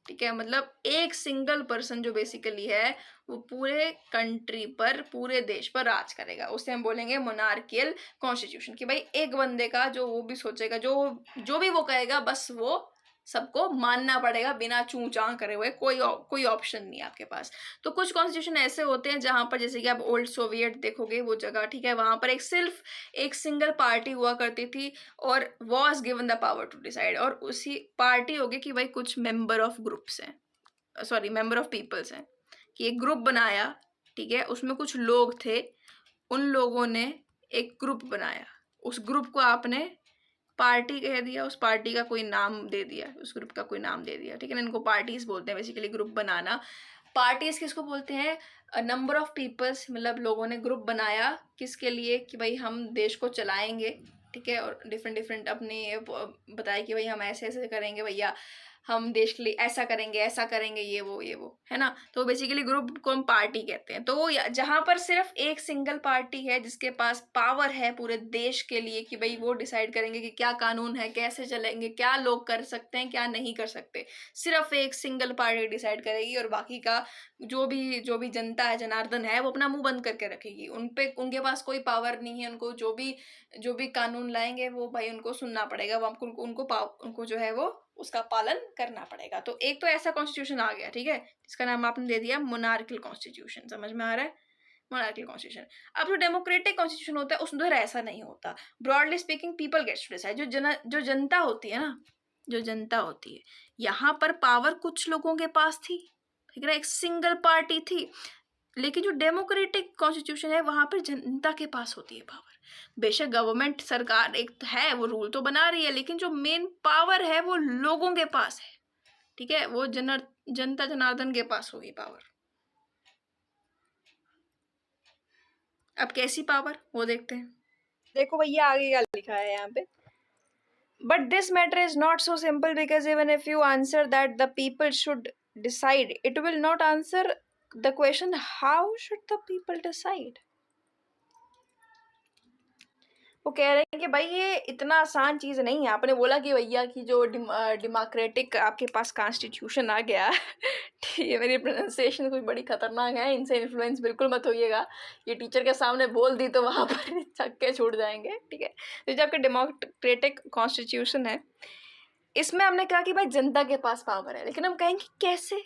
ठीक है, मतलब एक सिंगल पर्सन जो बेसिकली है वो पूरे कंट्री पर, पूरे देश पर राज करेगा। उसे हम बोलेंगे मोनार्कियल कॉन्स्टिट्यूशन। कि भाई एक बंदे का जो वो भी सोचेगा, जो भी वो कहेगा बस वो सबको मानना पड़ेगा बिना चूं चां करे हुए, कोई ऑप्शन नहीं है आपके पास। तो कुछ कॉन्स्टिट्यूशन ऐसे होते हैं जहां पर, जैसे कि आप ओल्ड सोवियत देखोगे वो जगह, ठीक है, वहां पर सिर्फ एक सिंगल पार्टी हुआ करती थी और was given the power to decide. और उसी पार्टी होगी कि भाई कुछ मेंबर ऑफ ग्रुप्स हैं, सॉरी मेंबर ऑफ पीपल्स हैं, कि एक ग्रुप बनाया, ठीक है, उसमें कुछ लोग थे, उन लोगों ने एक ग्रुप बनाया, उस ग्रुप को आपने पार्टी कह दिया, उस पार्टी का कोई नाम दे दिया, उस ग्रुप का कोई नाम दे दिया, ठीक है ना। इनको पार्टीज बोलते हैं बेसिकली, ग्रुप बनाना। पार्टीज किसको बोलते हैं? नंबर ऑफ पीपल्स, मतलब लोगों ने ग्रुप बनाया किसके लिए, कि भाई हम देश को चलाएंगे, ठीक है, और डिफरेंट डिफरेंट अपने बताया कि भाई हम ऐसे ऐसे करेंगे भैया, हम देश के लिए ऐसा करेंगे, ये वो है ना। तो बेसिकली ग्रुप को हम पार्टी कहते हैं। तो जहां पर सिर्फ एक सिंगल पार्टी है जिसके पास पावर है पूरे देश के लिए, कि भाई वो डिसाइड करेंगे कि क्या कानून है, कैसे चलेंगे, क्या लोग कर सकते हैं, क्या नहीं कर सकते, सिर्फ एक सिंगल पार्टी डिसाइड करेगी। और बाकी का जो भी जनता है, जनार्दन है, वो अपना मुंह बंद करके रखेगी। उनके पास कोई पावर नहीं है। उनको जो भी कानून लाएंगे वो भाई उनको सुनना पड़ेगा, वो उनको जो है वो उसका पालन करना पड़ेगा। तो एक तो ऐसा कॉन्स्टिट्यूशन आ गया, ठीक है, जिसका नाम आपने दे दिया मोनार्कियल कॉन्स्टिट्यूशन। समझ में आ रहा है? Monarchial constitution. अब जो डेमोक्रेटिक कॉन्स्टिट्यूशन होता है उसमें ऐसा नहीं होता। Broadly speaking people gets to decide. जो जनता होती है ना, जो जनता होती है, यहाँ पर पावर कुछ लोगों के पास थी, ठीक है, एक सिंगल पार्टी थी। लेकिन जो डेमोक्रेटिक कॉन्स्टिट्यूशन है वहां पर जनता के पास होती है पावर। बेशक गवर्नमेंट, सरकार एक है, वो रूल तो बना रही है, लेकिन जो मेन पावर है वो लोगों के पास है, ठीक है, वो जनता जनार्दन के पास होगी पावर। अब कैसी पावर, वो देखते हैं। देखो भैया आगे क्या लिखा है यहाँ पे। But this matter is not so simple, because even if you answer that the people should decide, it will not answer the question how should the people decide. वो कह रहे हैं कि भाई ये इतना आसान चीज़ नहीं है। आपने बोला कि भैया कि जो डेमोक्रेटिक आपके पास कॉन्स्टिट्यूशन आ गया ठीक है, मेरी प्रोनाउंसिएशन कुछ बड़ी खतरनाक है, इनसे इन्फ्लुएंस बिल्कुल मत होइएगा। ये टीचर के सामने बोल दी तो वहाँ पर छक्के छूट जाएंगे, ठीक है। तो जो आपके डेमोक्रेटिक कॉन्स्टिट्यूशन है, इसमें हमने कहा कि भाई जनता के पास पावर है, लेकिन हम कहेंगे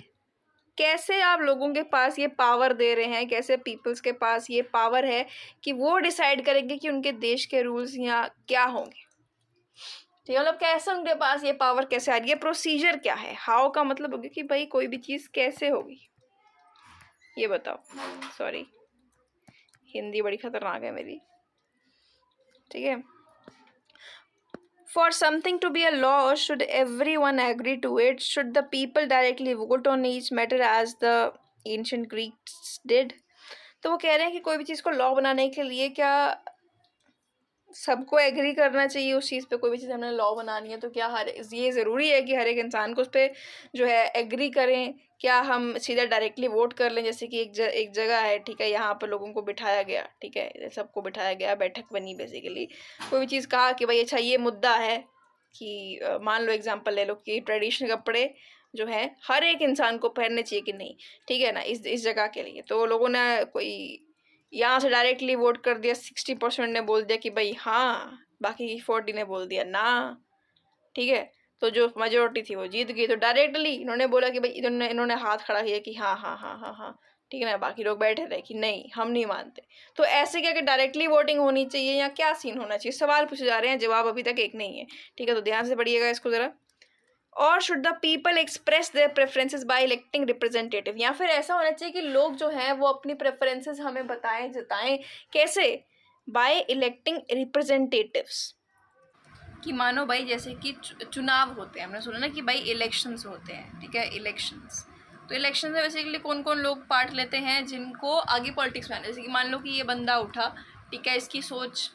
कैसे आप लोगों के पास ये पावर दे रहे हैं, कैसे पीपल्स के पास ये पावर है कि वो डिसाइड करेंगे कि उनके देश के रूल्स यहाँ क्या होंगे, ठीक है, मतलब कैसे उनके पास ये पावर कैसे आ रही है, प्रोसीजर क्या है। हाउ का मतलब होगी कि भाई कोई भी चीज़ कैसे होगी, ये बताओ। सॉरी, हिंदी बड़ी खतरनाक है मेरी, ठीक है। For something to be a law, should everyone agree to it? Should the people directly vote on each matter as the ancient Greeks did? तो वो कह रहे हैं कि कोई भी चीज़ को लॉ बनाने के लिए क्या सबको एग्री करना चाहिए उस चीज़ पे? कोई भी चीज़ हमने लॉ बनानी है तो क्या ये ज़रूरी है कि हर एक इंसान को उस पर जो है एग्री करें? क्या हम सीधा डायरेक्टली वोट कर लें? जैसे कि एक जगह है, ठीक है, यहाँ पर लोगों को बिठाया गया, ठीक है, सबको बिठाया गया, बैठक बनी बेसिकली, कोई भी चीज़ कहा कि भाई अच्छा ये मुद्दा है कि मान लो एग्जाम्पल ले लो कि ट्रेडिशनल कपड़े जो है हर एक इंसान को पहनने चाहिए कि नहीं, ठीक है ना, इस जगह के लिए। तो लोगों ने कोई यहाँ से डायरेक्टली वोट कर दिया, 60% ने बोल दिया कि भाई हाँ, बाकी 40 ने बोल दिया ना, ठीक है। तो जो मेजोरिटी थी वो जीत गई। तो डायरेक्टली इन्होंने बोला कि भाई इन्होंने हाथ खड़ा किया कि हाँ हाँ हाँ हाँ हाँ, ठीक है ना, बाकी लोग बैठे रहे कि नहीं हम नहीं मानते। तो ऐसे क्या कि डायरेक्टली वोटिंग होनी चाहिए या क्या सीन होना चाहिए, सवाल पूछे जा रहे हैं, जवाब अभी तक एक नहीं है। ठीक है, तो ध्यान से पढ़िएगा इसको ज़रा। और should the people express their preferences by electing representative, या फिर ऐसा होना चाहिए कि लोग जो हैं वो अपनी प्रेफरेंसेस हमें बताएं, जताएं, कैसे? By electing representatives. कि मानो भाई जैसे कि चुनाव होते हैं, हमने सुना ना कि भाई इलेक्शंस होते हैं, ठीक है, इलेक्शंस। तो इलेक्शन में बेसिकली कौन कौन लोग पार्ट लेते हैं जिनको आगे पॉलिटिक्स में आना है। जैसे कि मान लो कि ये बंदा उठा, ठीक है, इसकी सोच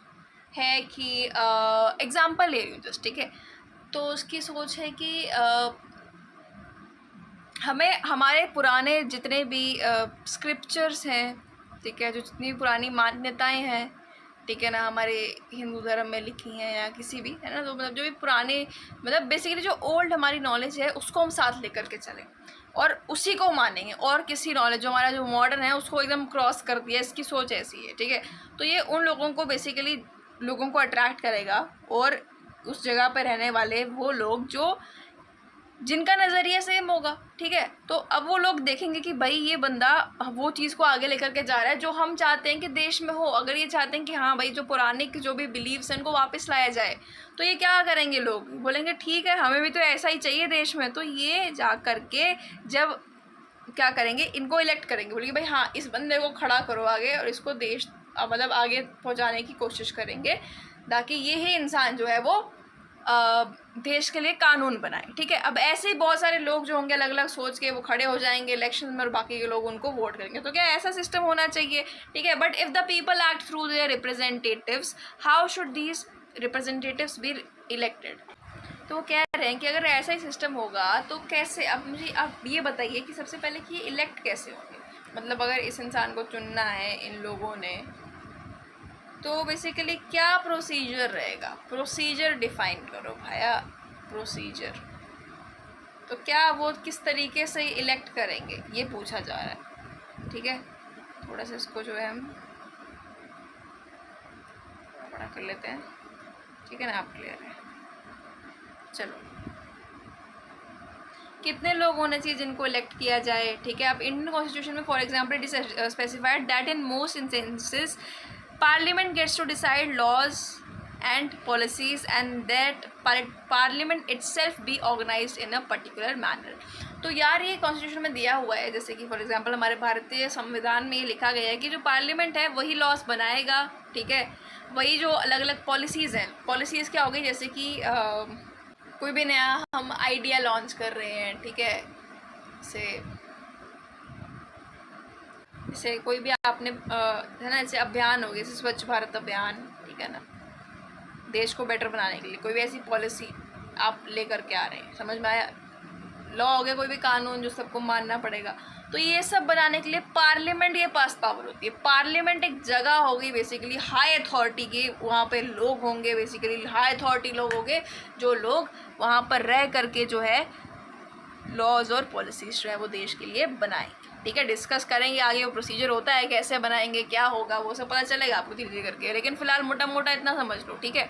है कि एग्जाम्पल ले रही हूँ जस्ट, ठीक है, तो उसकी सोच है कि हमें हमारे पुराने जितने भी स्क्रिप्चर्स हैं, ठीक है, जो जितनी भी पुरानी मान्यताएं हैं, ठीक है ना, हमारे हिंदू धर्म में लिखी हैं या किसी भी, है ना, तो मतलब जो भी पुराने, मतलब बेसिकली जो ओल्ड हमारी नॉलेज है उसको हम साथ लेकर के चलें और उसी को मानेंगे, और किसी नॉलेज जो हमारा जो मॉडर्न है उसको एकदम क्रॉस कर दिया, इसकी सोच ऐसी है, ठीक है। तो ये उन लोगों को बेसिकली लोगों को अट्रैक्ट करेगा, और उस जगह पर रहने वाले वो लोग जो जिनका नज़रिया सेम होगा, ठीक है, तो अब वो लोग देखेंगे कि भाई ये बंदा वो चीज़ को आगे लेकर के जा रहा है जो हम चाहते हैं कि देश में हो। अगर ये चाहते हैं कि हाँ भाई जो पुराने के जो भी बिलीव्स हैं उनको वापस लाया जाए, तो ये क्या करेंगे, लोग बोलेंगे ठीक है हमें भी तो ऐसा ही चाहिए देश में। तो ये जा कर के जब क्या करेंगे, इनको इलेक्ट करेंगे, बोलेंगे भाई हाँ इस बंदे को खड़ा करो आगे और इसको देश मतलब आगे पहुँचाने की कोशिश करेंगे, ताकि ये ही इंसान जो है वो देश के लिए कानून बनाए, ठीक है। अब ऐसे ही बहुत सारे लोग जो होंगे अलग अलग सोच के वो खड़े हो जाएंगे इलेक्शन में और बाकी के लोग उनको वोट करेंगे। तो क्या ऐसा सिस्टम होना चाहिए, ठीक है। But if the people act through their representatives, how should these representatives be elected? तो वो कह रहे हैं कि अगर ऐसा ही सिस्टम होगा तो कैसे, अब मुझे आप ये बताइए कि सबसे पहले कि ये इलेक्ट कैसे होंगे। मतलब अगर इस इंसान को चुनना है इन लोगों ने, तो बेसिकली क्या प्रोसीजर रहेगा, प्रोसीजर डिफाइन करो भाया, प्रोसीजर। तो क्या वो किस तरीके से इलेक्ट करेंगे ये पूछा जा रहा है, ठीक है। थोड़ा सा इसको जो है हम बड़ा कर लेते हैं, ठीक है ना, आप क्लियर है। चलो, कितने लोग होने चाहिए जिनको इलेक्ट किया जाए, ठीक है। अब इंडियन कॉन्स्टिट्यूशन में for example it is specified that in most instances Parliament gets to decide laws and policies and that Parliament itself be organized in a particular manner। तो यार ये कॉन्स्टिट्यूशन में दिया हुआ है, जैसे कि फॉर एग्जांपल हमारे भारतीय संविधान में ये लिखा गया है कि जो पार्लियामेंट है वही लॉस बनाएगा, ठीक है। वही जो अलग अलग पॉलिसीज़ हैं, पॉलिसीज़ क्या हो गई, जैसे कि कोई भी नया हम आइडिया लॉन्च कर रहे हैं, ठीक है, जैसे कोई भी आपने है ना, जैसे अभियान हो गया, जैसे स्वच्छ भारत अभियान, ठीक है ना, देश को बेटर बनाने के लिए कोई भी ऐसी पॉलिसी आप लेकर के आ रहे हैं, समझ में आया। लॉ हो गया, कोई भी कानून जो सबको मानना पड़ेगा। तो ये सब बनाने के लिए पार्लियामेंट ये पास पावर होती है। पार्लियामेंट एक जगह होगी बेसिकली हाई अथॉरिटी की, वहाँ पे लोग होंगे, बेसिकली हाई अथॉरिटी लोग होंगे जो लोग वहाँ पर रह करके जो है लॉज और पॉलिसीज जो है वो देश के लिए बनाएंगे, ठीक है। डिस्कस करेंगे आगे वो प्रोसीजर होता है कैसे बनाएंगे, क्या होगा, वो सब पता चलेगा आपको धीरे धीरे करके, लेकिन फिलहाल मोटा मोटा इतना समझ लो, ठीक है।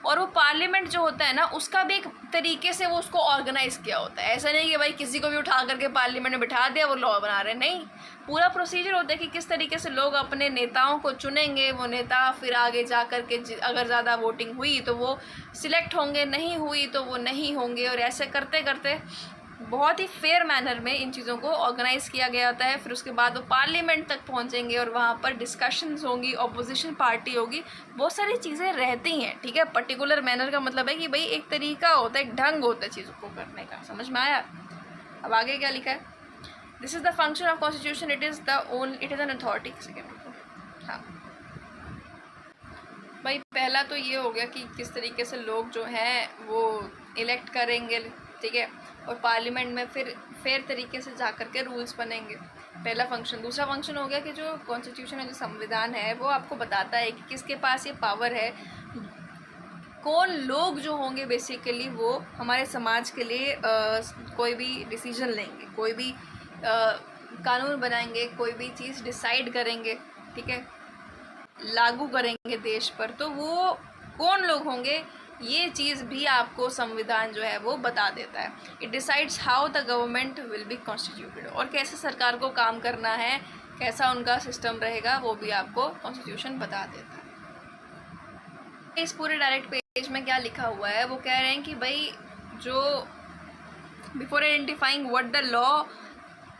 और वो पार्लियामेंट जो होता है ना, उसका भी एक तरीके से वो उसको ऑर्गेनाइज किया होता है। ऐसा नहीं कि भाई किसी को भी उठा करके पार्लियामेंट में बिठा दिया वो लॉ बना रहे, नहीं। पूरा प्रोसीजर होता है कि किस तरीके से लोग अपने नेताओं को चुनेंगे, वो नेता फिर आगे जा कर के अगर ज़्यादा वोटिंग हुई तो वो सिलेक्ट होंगे, नहीं हुई तो वो नहीं होंगे, और ऐसे करते करते बहुत ही फेयर मैनर में इन चीज़ों को ऑर्गेनाइज़ किया गया होता है। फिर उसके बाद वो पार्लियामेंट तक पहुंचेंगे और वहाँ पर डिस्कशंस होंगी, ऑपोजिशन पार्टी होगी, बहुत सारी चीज़ें रहती हैं, ठीक है। पर्टिकुलर मैनर का मतलब है कि भाई एक तरीका होता है, एक ढंग होता है चीज़ों को करने का, समझ में आया। अब आगे क्या लिखा है, this is the function of constitution, it is an authority. Second, हाँ भाई पहला तो ये हो गया कि किस तरीके से लोग जो हैं वो इलेक्ट करेंगे, ठीक है, और पार्लियामेंट में फिर फेयर तरीके से जा कर के रूल्स बनेंगे, पहला फंक्शन। दूसरा फंक्शन हो गया कि जो कॉन्स्टिट्यूशन है, जो संविधान है, वो आपको बताता है कि किसके पास ये पावर है, कौन लोग जो होंगे बेसिकली वो हमारे समाज के लिए कोई भी डिसीजन लेंगे, कोई भी कानून बनाएंगे, कोई भी चीज़ डिसाइड करेंगे, ठीक है, लागू करेंगे देश पर, तो वो कौन लोग होंगे ये चीज़ भी आपको संविधान जो है वो बता देता है। It decides how the government will be constituted, और कैसे सरकार को काम करना है कैसा उनका सिस्टम रहेगा वो भी आपको कॉन्स्टिट्यूशन बता देता है। इस पूरे डायरेक्ट पेज में क्या लिखा हुआ है, वो कह रहे हैं कि भाई जो before identifying what the law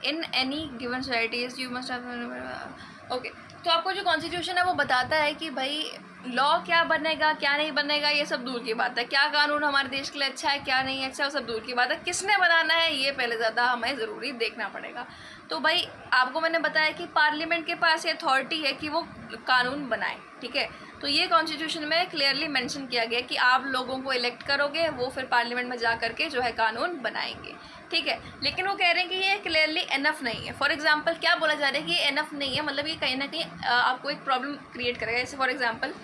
in any given societies you must have okay. तो आपको जो कॉन्स्टिट्यूशन है वो बताता है कि भाई लॉ क्या बनेगा क्या नहीं बनेगा ये सब दूर की बात है, क्या कानून हमारे देश के लिए अच्छा है क्या नहीं अच्छा वो सब दूर की बात है, किसने बनाना है ये पहले ज़्यादा हमें ज़रूरी देखना पड़ेगा। तो भाई आपको मैंने बताया कि पार्लियामेंट के पास ये अथॉरिटी है कि वो कानून बनाए, ठीक है। तो ये कॉन्स्टिट्यूशन में क्लियरली मेंशन किया गया कि आप लोगों को इलेक्ट करोगे, वो फिर पार्लियामेंट में जा करके जो है कानून बनाएंगे, ठीक है। लेकिन वो कह रहे हैं कि ये क्लियरली एनफ नहीं है। फॉर एग्जांपल क्या बोला जा रहा है कि ये एनफ नहीं है, मतलब ये कहीं ना कहीं आपको एक प्रॉब्लम क्रिएट करेगा। जैसे फॉर एग्जांपल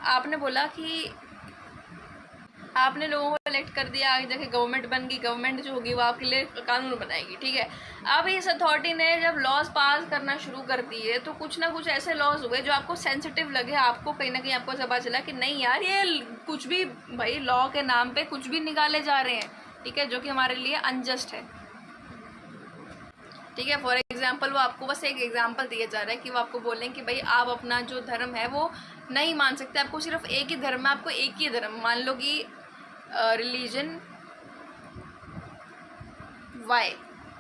आपने बोला कि आपने लोगों को इलेक्ट कर दिया, आगे जाके गवर्नमेंट बन गई, गवर्नमेंट जो होगी वो आपके लिए कानून बनाएगी, ठीक है। अब इस अथॉरिटी ने जब लॉज पास करना शुरू कर दिए तो कुछ ना कुछ ऐसे लॉज हुए जो आपको सेंसिटिव लगे, आपको कहीं ना कहीं आपको पता चला कि नहीं यार ये कुछ भी भाई लॉ के नाम पे कुछ भी निकाले जा रहे हैं, ठीक है, जो कि हमारे लिए अनजस्ट है, ठीक है। फॉर एग्जाम्पल वो आपको बस एक एग्जाम्पल दिया जा रहा है कि वो आपको बोलें कि भाई आप अपना जो धर्म है वो नहीं मान सकते, आपको सिर्फ एक ही धर्म है, आपको एक ही धर्म मान लो कि रिलीजन वाई,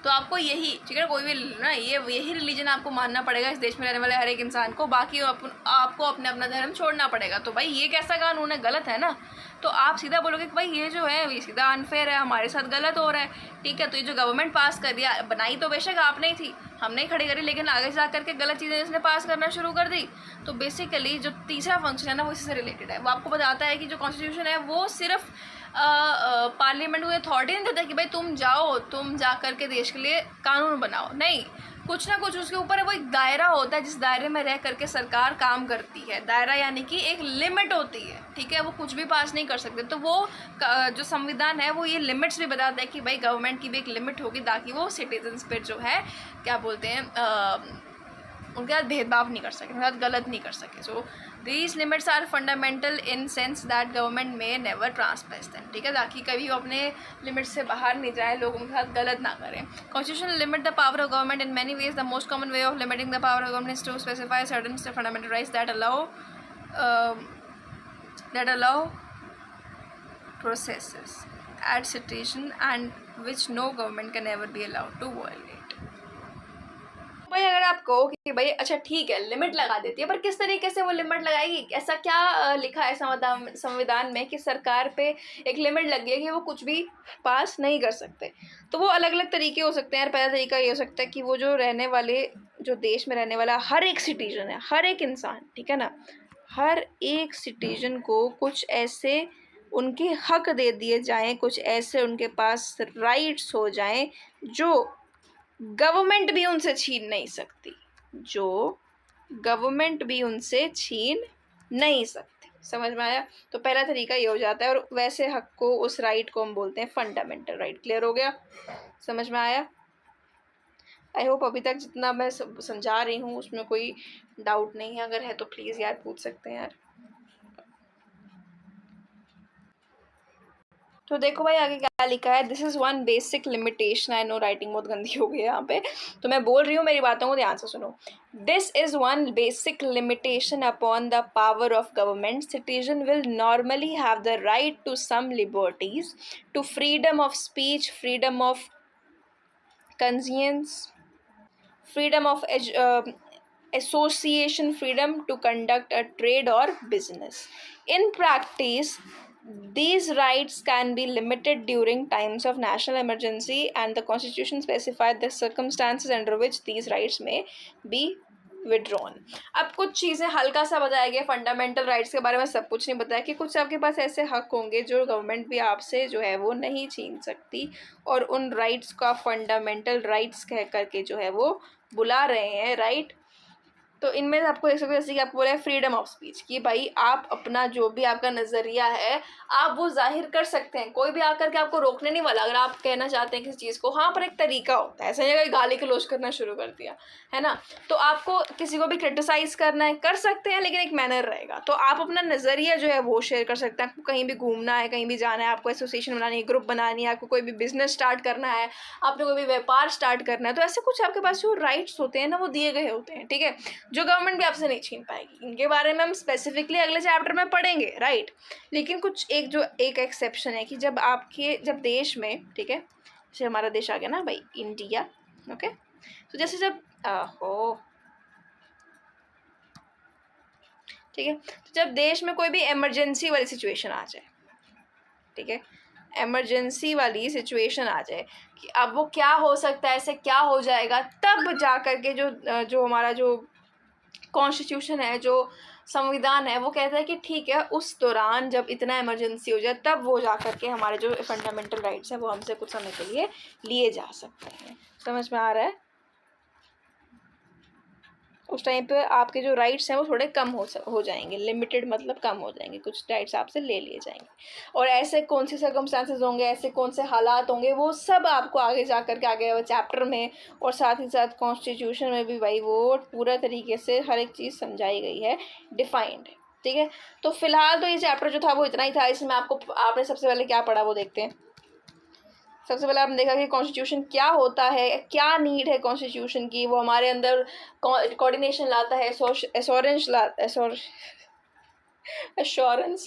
तो आपको यही, ठीक है, कोई भी ना यही रिलीजन आपको मानना पड़ेगा इस देश में रहने वाले हर एक इंसान को, बाकी आपको अपना अपना धर्म छोड़ना पड़ेगा। तो भाई ये कैसा कानून है, गलत है ना। तो आप सीधा बोलोगे कि भाई ये जो है ये सीधा अनफेयर है, हमारे साथ गलत हो रहा है, ठीक है। तो ये जो गवर्नमेंट पास कर दिया, बनाई तो बेशक आपने ही थी, हमने ही खड़ी करी, लेकिन आगे जा करके गलत चीज़ें इसने पास करना शुरू कर दी। तो बेसिकली जो तीसरा फंक्शन है ना वो इससे रिलेटेड है, वो आपको बताता है कि जो कॉन्स्टिट्यूशन है वो सिर्फ पार्लियामेंट को अथॉरिटी नहीं देता कि भाई तुम जाओ, तुम जा कर के देश के लिए कानून बनाओ, नहीं, कुछ ना कुछ उसके ऊपर वो एक दायरा होता है जिस दायरे में रह करके सरकार काम करती है। दायरा यानी कि एक लिमिट होती है, ठीक है, वो कुछ भी पास नहीं कर सकते। तो वो जो संविधान है वो ये लिमिट्स भी बताता है कि भाई गवर्नमेंट की भी एक लिमिट होगी ताकि वो सिटीजन्स पे जो है क्या बोलते हैं उनके साथ भेदभाव नहीं कर सके, उनके साथ गलत नहीं कर सके। So these limits are fundamental in sense that government may never transgress them, ठीक है, ताकि कभी वो अपने लिमिट से बाहर नहीं जाए, लोगों के साथ गलत ना करें। Constitution limit the power of government in many ways. The most common way of limiting the power of government is to specify certain fundamental rights that allow processes at citizen and which no government can ever be allowed to violate। भाई अगर आप कहो कि भाई अच्छा ठीक है limit लगा देती है, पर किस तरीके से वो लिमिट लगाएगी, ऐसा क्या लिखा है संविधान में कि सरकार पे एक लिमिट लग गई है कि वो कुछ भी पास नहीं कर सकते। तो वो अलग अलग तरीके हो सकते हैं यार। पहला तरीका ये हो सकता है कि वो जो रहने वाले, जो देश में रहने वाला हर एक सिटीजन है, हर एक इंसान, ठीक है ना, हर एक सिटीजन को कुछ ऐसे उनके हक दे दिए जाएं, कुछ ऐसे उनके पास राइट्स हो जाएं जो गवर्नमेंट भी उनसे छीन नहीं सकती, जो गवर्नमेंट भी उनसे छीन नहीं सकती। समझ में आया? तो पहला तरीका ये हो जाता है, और वैसे हक को, उस राइट को हम बोलते हैं फंडामेंटल राइट। क्लियर हो गया? समझ में आया? आई होप अभी तक जितना मैं समझा रही हूँ उसमें कोई डाउट नहीं है, अगर है तो प्लीज़ यार पूछ सकते हैं यार। तो देखो भाई आगे क्या लिखा है, this is one basic limitation. I know writing बहुत गंदी हो गई है यहाँ पे, तो मैं बोल रही हूँ, मेरी बातों को ध्यान से सुनो। This is one basic limitation upon the power of government. Citizen will normally have the right to some liberties, to freedom of speech, freedom of conscience, freedom of association, freedom to conduct a trade or business. In practice, these rights can be limited during times of national emergency, and the Constitution specifies the circumstances under which these rights may be withdrawn. अब कुछ चीज़ें हल्का सा बताया गया, fundamental rights के बारे में सब कुछ नहीं बताया कि कुछ आपके पास ऐसे हक होंगे जो गवर्नमेंट भी आपसे जो है वो नहीं छीन सकती, और उन राइट्स का फंडामेंटल राइट्स कह करके जो है वो बुला रहे हैं, राइट। तो इनमें आपको देख सकते हो जैसे कि आपको बोला है फ्रीडम ऑफ स्पीच, कि भाई आप अपना जो भी आपका नज़रिया है आप वो जाहिर कर सकते हैं, कोई भी आकर के आपको रोकने नहीं वाला। अगर आप कहना चाहते हैं किसी चीज़ को, हाँ पर एक तरीका होता है, ऐसा नहीं है कि गाली गलौज करना शुरू कर दिया है ना। तो आपको किसी को भी क्रिटिसाइज करना है कर सकते हैं, लेकिन एक मैनर रहेगा। तो आप अपना नज़रिया जो है वो शेयर कर सकते हैं। आपको कहीं भी घूमना है, कहीं भी जाना है, आपको एसोसिएशन बनानी है, ग्रुप बनानी है, आपको कोई भी बिजनेस स्टार्ट करना है, आपने कोई भी व्यापार स्टार्ट करना है, तो ऐसे कुछ आपके पास जो राइट्स होते हैं ना वो दिए गए होते हैं, ठीक है, जो गवर्नमेंट भी आपसे नहीं छीन पाएगी। इनके बारे में हम स्पेसिफिकली अगले चैप्टर में पढ़ेंगे, राइट। लेकिन कुछ एक एक्सेप्शन है कि जब देश में, ठीक है, जैसे हमारा देश आ गया ना भाई इंडिया, ओके, तो जैसे जब ठीक है, तो जब देश में कोई भी इमरजेंसी वाली सिचुएशन आ जाए, ठीक है, इमरजेंसी वाली सिचुएशन आ जाए कि अब वो क्या हो सकता है, ऐसे क्या हो जाएगा, तब जा कर के जो हमारा जो कॉन्स्टिट्यूशन है, जो संविधान है, वो कहता है कि ठीक है उस दौरान जब इतना इमरजेंसी हो जाए तब वो जा कर के हमारे जो फंडामेंटल राइट्स हैं वो हमसे कुछ समय के लिए लिए जा सकते हैं। समझ में आ रहा है? उस टाइम पे आपके जो राइट्स हैं वो थोड़े कम हो जाएंगे, लिमिटेड मतलब कम हो जाएंगे, कुछ राइट्स आपसे ले लिए जाएंगे। और ऐसे कौन से सर्कमस्टांसेस होंगे, ऐसे कौन से हालात होंगे, वो सब आपको आगे जा कर के आगे चैप्टर में और साथ ही साथ कॉन्स्टिट्यूशन में भी भाई वो पूरा तरीके से हर एक चीज़ समझाई गई है, डिफाइंड है, ठीक है। तो फिलहाल तो ये चैप्टर जो था वो इतना ही था। इसमें आपने सबसे पहले क्या पढ़ा वो देखते हैं। सबसे पहले आपने देखा कि कॉन्स्टिट्यूशन क्या होता है, क्या नीड है कॉन्स्टिट्यूशन की, वो हमारे अंदर कोऑर्डिनेशन लाता है, एश्योरेंस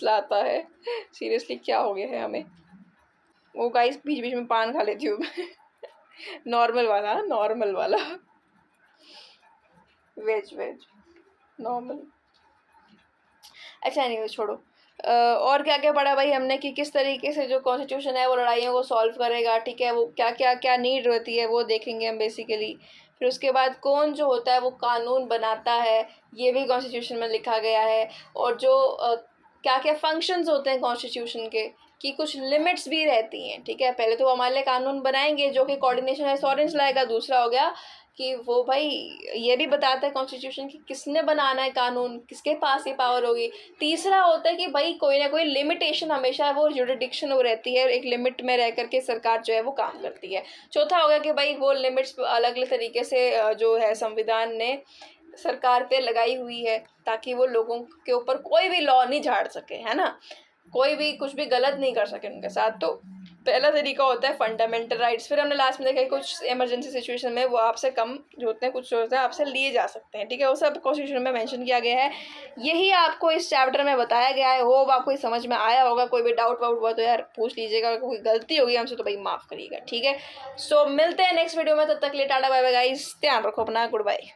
लाता है। सीरियसली क्या हो गया है हमें? वो गाइस बीच बीच में पान खा लेती हूँ नॉर्मल वाला वेज नॉर्मल। अच्छा नहीं छोड़ो। और क्या क्या पढ़ा भाई हमने कि किस तरीके से जो कॉन्स्टिट्यूशन है वो लड़ाइयों को सॉल्व करेगा, ठीक है, वो क्या क्या क्या नीड रहती है वो देखेंगे हम बेसिकली। फिर उसके बाद कौन जो होता है वो कानून बनाता है, ये भी कॉन्स्टिट्यूशन में लिखा गया है। और जो क्या क्या फंक्शंस होते हैं कॉन्स्टिट्यूशन के, कि कुछ लिमिट्स भी रहती हैं, ठीक है। पहले तो वो हमारे लिए कानून बनाएंगे जो कि कोऑर्डिनेशन एश्योरेंस लाएगा। दूसरा हो गया कि वो भाई ये भी बताता है कॉन्स्टिट्यूशन कि किसने बनाना है कानून, किसके पास ये पावर होगी। तीसरा होता है कि भाई कोई ना कोई लिमिटेशन हमेशा वो जुरिडिक्शन हो रहती है, एक लिमिट में रह करके सरकार जो है वो काम करती है। चौथा हो गया कि भाई वो लिमिट्स अलग अलग तरीके से जो है संविधान ने सरकार पे लगाई हुई है, ताकि वो लोगों के ऊपर कोई भी लॉ नहीं झाड़ सके, है ना, कोई भी कुछ भी गलत नहीं कर सके उनके साथ। तो पहला तरीका होता है फंडामेंटल राइट्स। फिर हमने लास्ट में देखा कि कुछ इमरजेंसी सिचुएशन में वो आपसे कम जो होते हैं, कुछ जो होते हैं आपसे लिए जा सकते हैं, ठीक है, वो सब कॉन्स्टिट्यूशन में मेंशन किया गया है। यही आपको इस चैप्टर में बताया गया है। होप आपको समझ में आया होगा। कोई भी डाउट वाउट हुआ तो यार पूछ लीजिएगा, कोई गलती होगी हमसे तो भाई माफ़ करिएगा, ठीक है। सो मिलते हैं नेक्स्ट वीडियो में, तब तक के लिए टाटा बाय बाय गाइस, ध्यान रखो अपना, गुड बाय।